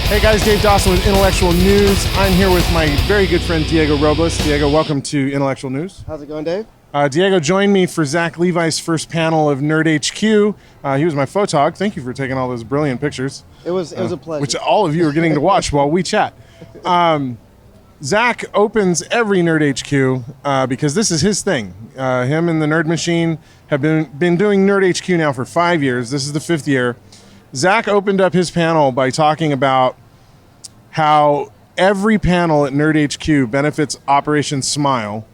Hey guys, Dave Dawson with Intellectual News. I'm here with my very good friend Diego Robles. Diego, welcome to Intellectual News. How's it going, Dave? Diego joined me for Zach Levi's first panel of Nerd HQ. He was my photog. Thank you for taking all those brilliant pictures. It was a pleasure. Which all of you are getting to watch while we chat. Zach opens every Nerd HQ because this is his thing. Him and the Nerd Machine have been doing Nerd HQ now for 5 years. This is the 5th year. Zach opened up his panel by talking about how every panel at Nerd HQ benefits Operation Smile,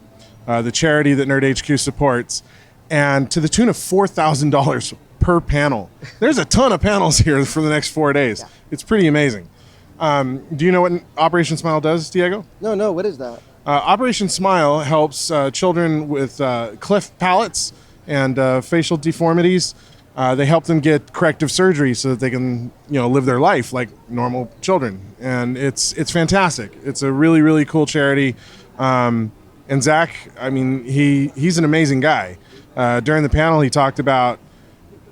the charity that Nerd HQ supports, and to the tune of $4,000 per panel. There's a ton of panels here for the next 4 days. Yeah. It's pretty amazing. Do you know what Operation Smile does, Diego? No, what is that? Operation Smile helps children with cleft palates and facial deformities. They help them get corrective surgery so that they can, live their life like normal children. And it's fantastic. It's a really, really cool charity. And Zach, he's an amazing guy. During the panel, he talked about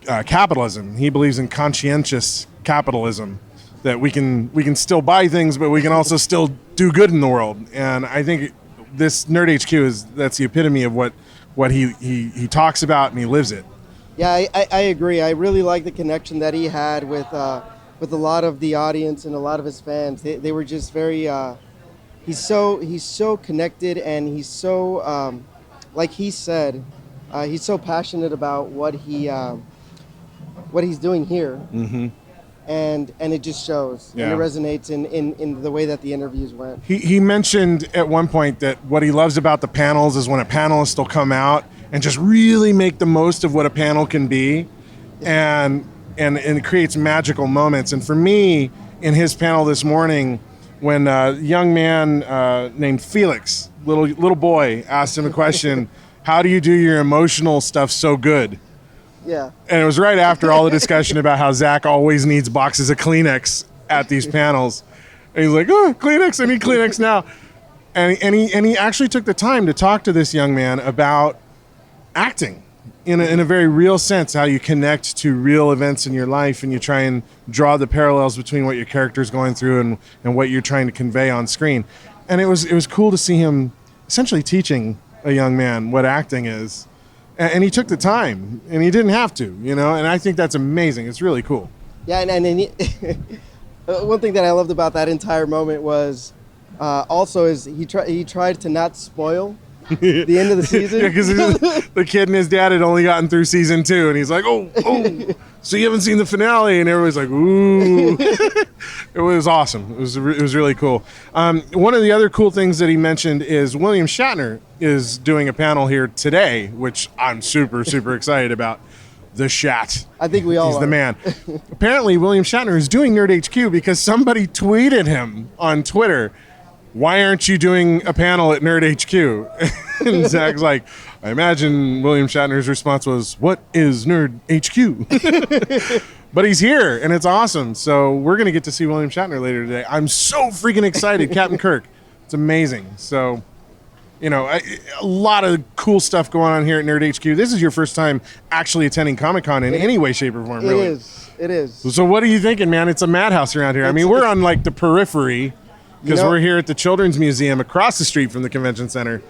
capitalism. He believes in conscientious capitalism, that we can still buy things, but we can also still do good in the world. And I think this Nerd HQ that's the epitome of what he talks about, and he lives it. Yeah, I agree. I really like the connection that he had with a lot of the audience and a lot of his fans. They were just very. He's so connected, and he's so like he said, he's so passionate about what he's doing here. Mm-hmm. And it just shows. Yeah. And it resonates in the way that the interviews went. He mentioned at one point that what he loves about the panels is when a panelist will come out and just really make the most of what a panel can be, and it creates magical moments. And for me, in his panel this morning, when a young man named Felix, little boy, asked him a question, how do you do your emotional stuff so good? Yeah. And it was right after all the discussion about how Zach always needs boxes of Kleenex at these panels. And he's like, oh, Kleenex, I need Kleenex now. And he actually took the time to talk to this young man about acting in a very real sense, how you connect to real events in your life and you try and draw the parallels between what your character's going through and what you're trying to convey on screen. And it was cool to see him essentially teaching a young man what acting is. And he took the time, and he didn't have to, and I think that's amazing. It's really cool. Yeah, and one thing that I loved about that entire moment was also is he tried to not spoil the end of the season. Yeah, because the kid and his dad had only gotten through season 2, and he's like, oh, so you haven't seen the finale? And everybody's like, ooh. It was awesome. It was really cool. One of the other cool things that he mentioned is William Shatner is doing a panel here today, which I'm super, super excited about. The Shat. I think we all He's are. The man. Apparently, William Shatner is doing Nerd HQ because somebody tweeted him on Twitter, why aren't you doing a panel at Nerd HQ? And Zach's like, I imagine William Shatner's response was, what is Nerd HQ? But he's here, and it's awesome. So we're going to get to see William Shatner later today. I'm so freaking excited. Captain Kirk. It's amazing. So, a lot of cool stuff going on here at Nerd HQ. This is your first time actually attending Comic-Con in any way, shape, or form, really. It is. So what are you thinking, man? It's a madhouse around here. We're on, like, the periphery, because we're here at the Children's Museum across the street from the convention center.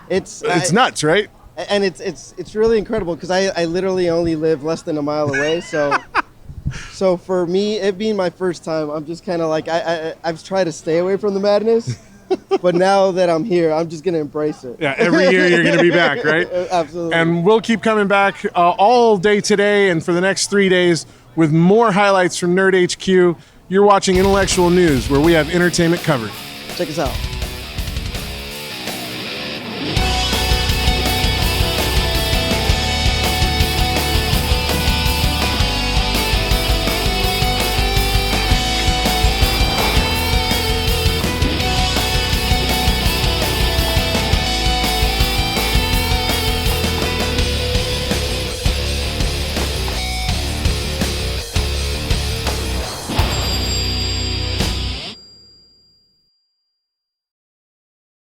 It's nuts, right? And it's really incredible because I literally only live less than a mile away. So for me, it being my first time, I'm just kind of like I've tried to stay away from the madness, but now that I'm here, I'm just gonna embrace it. Yeah, every year you're gonna be back, right? Absolutely. And we'll keep coming back all day today and for the next 3 days with more highlights from Nerd HQ. You're watching Intellectual News, where we have entertainment covered. Check us out.